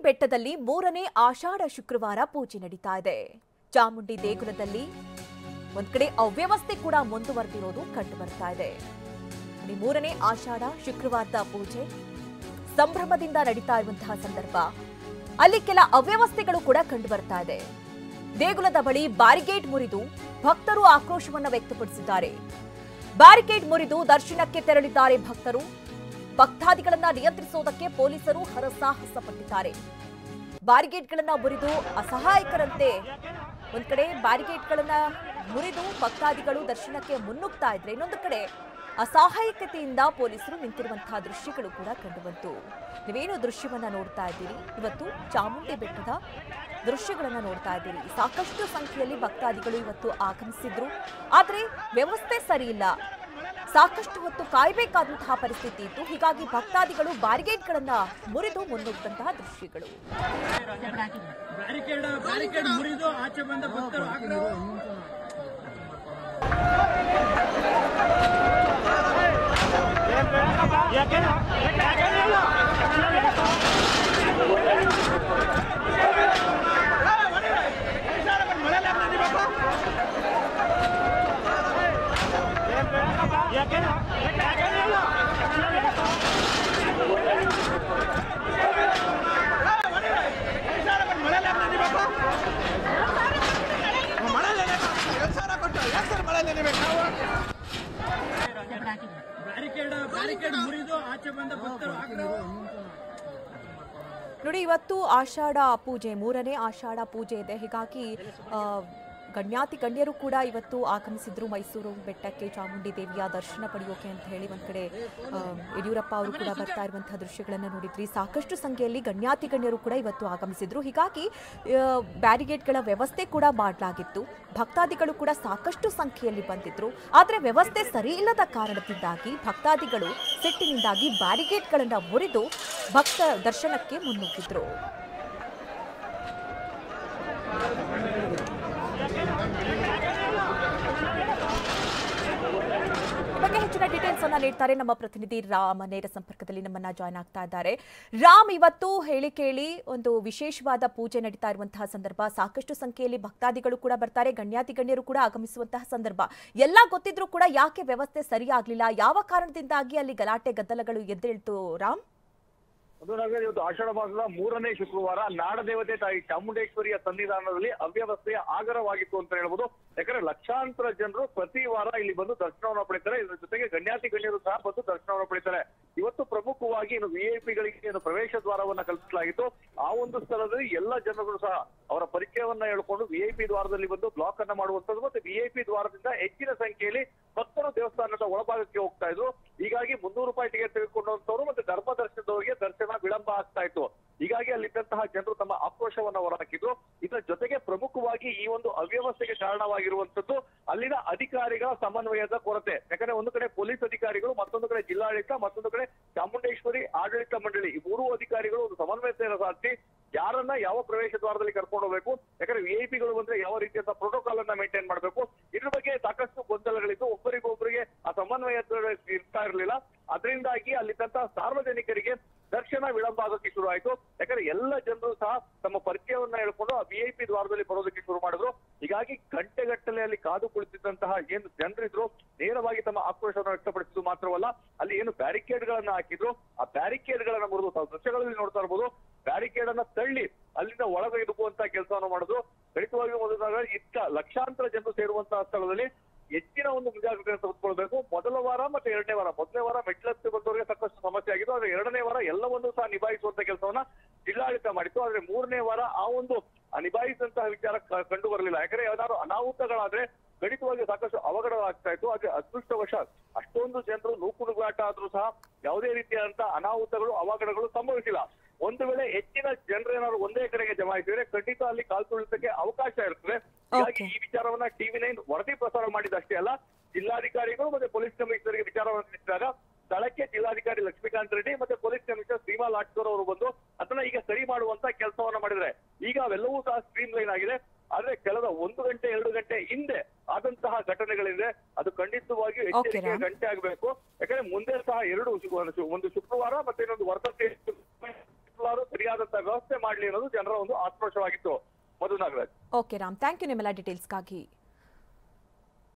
ಬೆಟ್ಟದಲ್ಲಿ ಮೂರನೇ ಆಷಾಢ ಶುಕ್ರವಾರ ಪೂಜೆ ನಡೀತಾ ಇದೆ. ಚಾಮುಂಡಿ ದೇಗುಲದಲ್ಲಿ ಒಂದ್ ಕಡೆ ಅವ್ಯವಸ್ಥೆ ಕೂಡ ಮುಂದುವರೆದಿರೋದು ಕಂಡು ಬರ್ತಾ ಇದೆ. ಮೂರನೇ ಆಷಾಢ ಶುಕ್ರವಾರದ ಪೂಜೆ ಸಂಭ್ರಮದಿಂದ ನಡೀತಾ ಇರುವಂತಹ ಸಂದರ್ಭ ಅಲ್ಲಿ ಕೆಲ ಅವ್ಯವಸ್ಥೆಗಳು ಕೂಡ ಕಂಡು ಬರ್ತಾ ಇದೆ. ದೇಗುಲದ ಬಳಿ ಬ್ಯಾರಿಕೇಡ್ ಮುರಿದು ಭಕ್ತರು ಆಕ್ರೋಶವನ್ನು ವ್ಯಕ್ತಪಡಿಸಿದ್ದಾರೆ. ಬ್ಯಾರಿಕೇಡ್ ಮುರಿದು ದರ್ಶನಕ್ಕೆ ತೆರಳಿದ್ದಾರೆ ಭಕ್ತರು. ಭಕ್ತಾದಿಗಳನ್ನ ನಿಯಂತ್ರಿಸುವುದಕ್ಕೆ ಪೊಲೀಸರು ಹರಸಾಹಸ ಪಟ್ಟಿದ್ದಾರೆ. ಬ್ಯಾರಿಕೇಡ್ಗಳನ್ನ ಮುರಿದು ಅಸಹಾಯಕರಂತೆ ಒಂದ್ ಕಡೆ ಬ್ಯಾರಿಕೇಡ್ಗಳನ್ನ ಮುರಿದು ಭಕ್ತಾದಿಗಳು ದರ್ಶನಕ್ಕೆ ಮುನ್ನುಗ್ತಾ ಇದ್ರೆ, ಇನ್ನೊಂದು ಕಡೆ ಅಸಹಾಯಕತೆಯಿಂದ ಪೊಲೀಸರು ನಿಂತಿರುವಂತಹ ದೃಶ್ಯಗಳು ಕೂಡ ಕಂಡುಬಂತು. ನೀವೇನು ದೃಶ್ಯವನ್ನ ನೋಡ್ತಾ ಇದ್ದೀರಿ, ಇವತ್ತು ಚಾಮುಂಡಿ ಬೆಟ್ಟದ ದೃಶ್ಯಗಳನ್ನ ನೋಡ್ತಾ ಇದ್ದೀರಿ. ಸಾಕಷ್ಟು ಸಂಖ್ಯೆಯಲ್ಲಿ ಭಕ್ತಾದಿಗಳು ಇವತ್ತು ಆಗಮಿಸಿದ್ರು. ಆದ್ರೆ ವ್ಯವಸ್ಥೆ ಸರಿ ಇಲ್ಲ, ಸಾಕಷ್ಟು ಹೊತ್ತು ಕಾಯಬೇಕಾದಂತಹ ಪರಿಸ್ಥಿತಿ ಇತ್ತು. ಹೀಗಾಗಿ ಭಕ್ತಾದಿಗಳು ಬ್ಯಾರಿಕೇಡ್ಗಳನ್ನ ಮುರಿದು ಮುನ್ನುಗ್ಗಂತಹ ದೃಶ್ಯಗಳು. ಬ್ಯಾರಿಕೇಡ್ ಮುರಿದು ಆಚೆ ಬಂದ ಭಕ್ತರು ಬ್ಯಾರಿಕೇಡ್ ಮುರಿದು ಆಚೆ ಬಂದ ಭಕ್ತರು ನೋಡಿ, ಇವತ್ತು ಆಷಾಢ ಪೂಜೆ, ಮೂರನೇ ಆಷಾಢ ಪೂಜೆ ಇದೆ. ಹೀಗಾಗಿ ಗಣ್ಯಾತಿ ಗಣ್ಯರು ಕೂಡ ಇವತ್ತು ಆಗಮಿಸಿದ್ರು ಮೈಸೂರು ಬೆಟ್ಟಕ್ಕೆ ಚಾಮುಂಡಿ ದೇವಿಯ ದರ್ಶನ ಪಡೆಯೋಕೆ ಅಂತ ಹೇಳಿ. ಒಂದ್ ಕಡೆ ಯಡಿಯೂರಪ್ಪ ಅವರು ಕೂಡ ಬರ್ತಾ ಇರುವಂತಹ ದೃಶ್ಯಗಳನ್ನ ನೋಡಿದ್ರಿ. ಸಾಕಷ್ಟು ಸಂಖ್ಯೆಯಲ್ಲಿ ಗಣ್ಯಾತಿ ಗಣ್ಯರು ಕೂಡ ಇವತ್ತು ಆಗಮಿಸಿದ್ರು. ಹೀಗಾಗಿ ಬ್ಯಾರಿಕೇಡ್ಗಳ ವ್ಯವಸ್ಥೆ ಕೂಡ ಮಾಡಲಾಗಿತ್ತು. ಭಕ್ತಾದಿಗಳು ಕೂಡ ಸಾಕಷ್ಟು ಸಂಖ್ಯೆಯಲ್ಲಿ ಬಂದಿದ್ರು. ಆದರೆ ವ್ಯವಸ್ಥೆ ಸರಿ ಇಲ್ಲದ ಕಾರಣದಿಂದಾಗಿ ಭಕ್ತಾದಿಗಳು ಸಿಟ್ಟಿನಿಂದಾಗಿ ಬ್ಯಾರಿಕೇಡ್ಗಳನ್ನ ಮುರಿದು ಭಕ್ತ ದರ್ಶನಕ್ಕೆ ಮುನ್ನುಗ್ಗಿದ್ರು. ಬಗ್ಗೆ ಹೆಚ್ಚಿನ ಡೀಟೇಲ್ಸ್ ಅನ್ನ ನೀಡ್ತಾರೆ ನಮ್ಮ ಪ್ರತಿನಿಧಿ ರಾಮ್. ನೇರ ಸಂಪರ್ಕದಲ್ಲಿ ನಮ್ಮನ್ನ ಜಾಯ್ನ್ ಆಗ್ತಾ ಇದ್ದಾರೆ. ರಾಮ್, ಇವತ್ತು ಹೇಳಿ ಕೇಳಿ ಒಂದು ವಿಶೇಷವಾದ ಪೂಜೆ ನಡೀತಾ ಇರುವಂತಹ ಸಂದರ್ಭ, ಸಾಕಷ್ಟು ಸಂಖ್ಯೆಯಲ್ಲಿ ಭಕ್ತಾದಿಗಳು ಕೂಡ ಬರ್ತಾರೆ, ಗಣ್ಯಾತಿ ಗಣ್ಯರು ಕೂಡ ಆಗಮಿಸುವಂತಹ ಸಂದರ್ಭ. ಎಲ್ಲ ಗೊತ್ತಿದ್ರೂ ಕೂಡ ಯಾಕೆ ವ್ಯವಸ್ಥೆ ಸರಿಯಾಗ್ಲಿಲ್ಲ, ಯಾವ ಕಾರಣದಿಂದಾಗಿ ಅಲ್ಲಿ ಗಲಾಟೆ ಗದ್ದಲಗಳು ಎದ್ದೇಳ್ತು ರಾಮ್? ಇವತ್ತು ಆಷಾಢ ಮಾಸದ ಮೂರನೇ ಶುಕ್ರವಾರ ನಾಡದೇವತೆ ತಾಯಿ ಚಾಮುಂಡೇಶ್ವರಿಯ ಸನ್ನಿಧಾನದಲ್ಲಿ ಅವ್ಯವಸ್ಥೆಯ ಆಗರವಾಗಿತ್ತು ಅಂತ ಹೇಳ್ಬೋದು. ಯಾಕಂದ್ರೆ ಲಕ್ಷಾಂತರ ಜನರು ಪ್ರತಿ ವಾರ ಇಲ್ಲಿ ಬಂದು ದರ್ಶನವನ್ನು ಪಡಿತಾರೆ. ಇದರ ಜೊತೆಗೆ ಗಣ್ಯಾತಿ ಗಣ್ಯರು ಸಹ ಬಂದು ದರ್ಶನವನ್ನು ಪಡಿತಾರೆ. ಇವತ್ತು ಪ್ರಮುಖವಾಗಿ ವಿಐಪಿಗಳಿಗೆ ಪ್ರವೇಶ ದ್ವಾರವನ್ನ ಕಲ್ಪಿಸಲಾಗಿತ್ತು. ಆ ಒಂದು ಸ್ಥಳದಲ್ಲಿ ಎಲ್ಲ ಜನರು ಸಹ ಅವರ ಪರಿಚಯವನ್ನ ಹೇಳ್ಕೊಂಡು ವಿಐಪಿ ದ್ವಾರದಲ್ಲಿ ಬಂದು ಬ್ಲಾಕ್ ಅನ್ನ ಮಾಡುವಂತದ್ದು, ಮತ್ತೆ ವಿಐಪಿ ದ್ವಾರದಿಂದ ಹೆಚ್ಚಿನ ಸಂಖ್ಯೆಯಲ್ಲಿ ಭಕ್ತರು ದೇವಸ್ಥಾನದ ಒಳಭಾಗಕ್ಕೆ ಹೋಗ್ತಾ ಇದ್ರು. ಹೀಗಾಗಿ 300 ರೂಪಾಯಿ ಟಿಕೆಟ್ ತೆಗೆದುಕೊಂಡಂತವ್ರು ಮತ್ತೆ ಧರ್ಮ ದರ್ಶನದವರಿಗೆ ದರ್ಶನ ವಿಳಂಬ ಆಗ್ತಾ ಇತ್ತು. ಹೀಗಾಗಿ ಅಲ್ಲಿದ್ದಂತಹ ಜನರು ತಮ್ಮ ಆಕ್ರೋಶವನ್ನ ಹೊರಹಾಕಿದ್ರು. ಇದರ ಜೊತೆಗೆ ಪ್ರಮುಖವಾಗಿ ಈ ಒಂದು ಅವ್ಯವಸ್ಥೆಗೆ ಕಾರಣವಾಗಿರುವಂತದ್ದು ಅಲ್ಲಿನ ಅಧಿಕಾರಿಗಳ ಸಮನ್ವಯದ ಕೊರತೆ. ಯಾಕಂದ್ರೆ ಒಂದು ಕಡೆ ಪೊಲೀಸ್ ಅಧಿಕಾರಿಗಳು, ಮತ್ತೊಂದು ಕಡೆ ಜಿಲ್ಲಾಡಳಿತ, ಮತ್ತೊಂದು ಕಡೆ ಚಾಮುಂಡೇಶ್ವರಿ ಆಡಳಿತ ಮಂಡಳಿ, ಈ ಮೂರು ಅಧಿಕಾರಿಗಳು ಒಂದು ಸಮನ್ವಯತೆಯನ್ನು ಸಾಧಿಸಿ ಯಾರನ್ನ ಯಾವ ಪ್ರವೇಶ ದ್ವಾರದಲ್ಲಿ ಕರ್ಕೊಂಡು ಹೋಗ್ಬೇಕು, ಯಾಕಂದ್ರೆ ವಿಐಪಿಗಳು ಬಂದ್ರೆ ಯಾವ ರೀತಿಯ ಪ್ರೋಟೋಕಾಲ್ ಅನ್ನ ಮೇಂಟೈನ್ ಮಾಡಬೇಕು, ಇದ್ರ ಬಗ್ಗೆ ಸಾಕಷ್ಟು ಗೊಂದಲಗಳಿದ್ದು ಒಬ್ಬರಿಗೊಬ್ಬರಿಗೆ ಆ ಸಮನ್ವಯ ಇರ್ತಾ ಇರಲಿಲ್ಲ. ಅದರಿಂದಾಗಿ ಅಲ್ಲಿದ್ದಂತಹ ಸಾರ್ವಜನಿಕರಿಗೆ ದರ್ಶನ ವಿಳಂಬ ಆಗೋಕೆ ಶುರು ಆಯ್ತು. ಯಾಕಂದ್ರೆ ಎಲ್ಲ ಜನರು ಸಹ ತಮ್ಮ ಪರಿಚಯವನ್ನ ಹೇಳ್ಕೊಂಡು ಆ ವಿಐಪಿ ದ್ವಾರದಲ್ಲಿ ಬರೋದಕ್ಕೆ ಶುರು ಮಾಡಿದ್ರು. ಹೀಗಾಗಿ ಗಂಟೆಗಟ್ಟಲೆ ಅಲ್ಲಿ ಕಾದು ಕುಳಿತಿದ್ದಂತಹ ಏನು ಜನರಿದ್ರು ನೇರವಾಗಿ ತಮ್ಮ ಆಕ್ರೋಶವನ್ನು ವ್ಯಕ್ತಪಡಿಸಿದ್ದು ಮಾತ್ರವಲ್ಲ, ಅಲ್ಲಿ ಏನು ಬ್ಯಾರಿಕೇಡ್ ಗಳನ್ನ ಹಾಕಿದ್ರು ಆ ಬ್ಯಾರಿಕೇಡ್ ಗಳನ್ನ ಮುರಿದು, ತಾವು ದೃಶ್ಯಗಳಲ್ಲಿ ನೋಡ್ತಾ ಇರ್ಬೋದು, ಬ್ಯಾರಿಕೇಡ್ ಅನ್ನ ತಳ್ಳಿ ಅಲ್ಲಿಂದ ಒಳಗೆ ನುಗ್ಗುವಂತ ಕೆಲಸವನ್ನು ಮಾಡಿದ್ರು. ಖಂಡಿತವಾಗಿಯೂ ಮೊದಲಾಗ ಇತ್ತ ಲಕ್ಷಾಂತರ ಜನರು ಸೇರುವಂತಹ ಸ್ಥಳದಲ್ಲಿ ಹೆಚ್ಚಿನ ಒಂದು ಮುಂಜಾಗ್ರತೆಯನ್ನು ತೆಗೆದುಕೊಳ್ಬೇಕು. ಮೊದಲ ವಾರ ಮತ್ತೆ ಎರಡನೇ ವಾರ, ಮೊದಲನೇ ವಾರ ಮೆಟ್ಲತ್ತಿ ಬಂದವರಿಗೆ ಸಾಕಷ್ಟು ಸಮಸ್ಯೆ ಆಗಿತ್ತು. ಆದ್ರೆ ಎರಡನೇ ವಾರ ಎಲ್ಲವನ್ನೂ ಸಹ ನಿಭಾಯಿಸುವಂತ ಕೆಲಸವನ್ನ ಜಿಲ್ಲಾಡಳಿತ ಮಾಡಿತ್ತು. ಆದ್ರೆ ಮೂರನೇ ವಾರ ಆ ಒಂದು ನಿಭಾಯಿಸಿದಂತಹ ವಿಚಾರ ಕಂಡು ಬರಲಿಲ್ಲ. ಯಾಕಂದ್ರೆ ಯಾವ್ದಾದ್ರು ಅನಾಹುತಗಳಾದ್ರೆ ಖಂಡಿತವಾಗಿ ಸಾಕಷ್ಟು ಅವಘಡಗಳಾಗ್ತಾ ಇತ್ತು. ಆದ್ರೆ ಅದೃಷ್ಟವಶಾತ್ ಅಷ್ಟೊಂದು ಜನರು ನೂಕುನುಗ್ಲಾಟ ಆದ್ರೂ ಸಹ ಯಾವುದೇ ರೀತಿಯಾದಂತಹ ಅನಾಹುತಗಳು, ಅವಘಡಗಳು ಸಂಭವಿಸಿಲ್ಲ. ಒಂದು ವೇಳೆ ಹೆಚ್ಚಿನ ಜನರೇನಾದ್ರು ಒಂದೇ ಕಡೆಗೆ ಜಮಾಯಿಸಿದ್ರೆ ಖಂಡಿತ ಅಲ್ಲಿ ಕಾಲ್ತುಳಿತಕ್ಕೆ ಅವಕಾಶ ಇರ್ತದೆ. ಹೀಗಾಗಿ ಈ ವಿಚಾರವನ್ನ TV9 ವರದಿ ಪ್ರಸಾರ ಮಾಡಿದಷ್ಟೇ ಅಲ್ಲ, ಜಿಲ್ಲಾಧಿಕಾರಿಗಳು ಮತ್ತೆ ಪೊಲೀಸ್ ಕಮಿಷನರ್ಗೆ ವಿಚಾರವನ್ನು ತಿಳಿಸಿದಾಗ ಸ್ಥಳಕ್ಕೆ ಜಿಲ್ಲಾಧಿಕಾರಿ ಲಕ್ಷ್ಮೀಕಾಂತ್ ರೆಡ್ಡಿ ಮತ್ತೆ ಪೊಲೀಸ್ ಕಮಿಷನರ್ ಸೀಮಾ ಲಾಟ್ಕರ್ ಅವರು ಬಂದು ಅದನ್ನ ಈಗ ಸರಿ ಮಾಡುವಂತ ಕೆಲಸವನ್ನ ಮಾಡಿದ್ರೆ ಈಗ ಅವೆಲ್ಲವೂ ಸಹ ಸ್ಟ್ರೀಮ್ ಲೈನ್ ಆಗಿದೆ. ಆದ್ರೆ ಕಳೆದ 1 ಗಂಟೆ 2 ಗಂಟೆ ಹಿಂದೆ ಆದಂತಹ ಘಟನೆಗಳಿದೆ, ಅದು ಖಂಡಿತವಾಗಿಯೂ ಎಚ್ಚರಿಕೆಯ ಗಂಟೆ ಆಗಬೇಕು. ಯಾಕಂದ್ರೆ ಮುಂದೆ ಸಹ ಒಂದು ಶುಕ್ರವಾರ ಮತ್ತೆ ಇನ್ನೊಂದು ವರದಿ ಸರಿಯಾದ ಸೂಕ್ತವಾದಂತಹ ವ್ಯವಸ್ಥೆ ಮಾಡ್ಲಿ ಅನ್ನೋದು ಜನರ ಒಂದು ಆಕ್ರೋಶವಾಗಿತ್ತು. Madhu Nagaraj. Okay Ram, thank you ನಿಮ್ಮೆಲ್ಲ ಡೀಟೇಲ್ಸ್ಗಾಗಿ.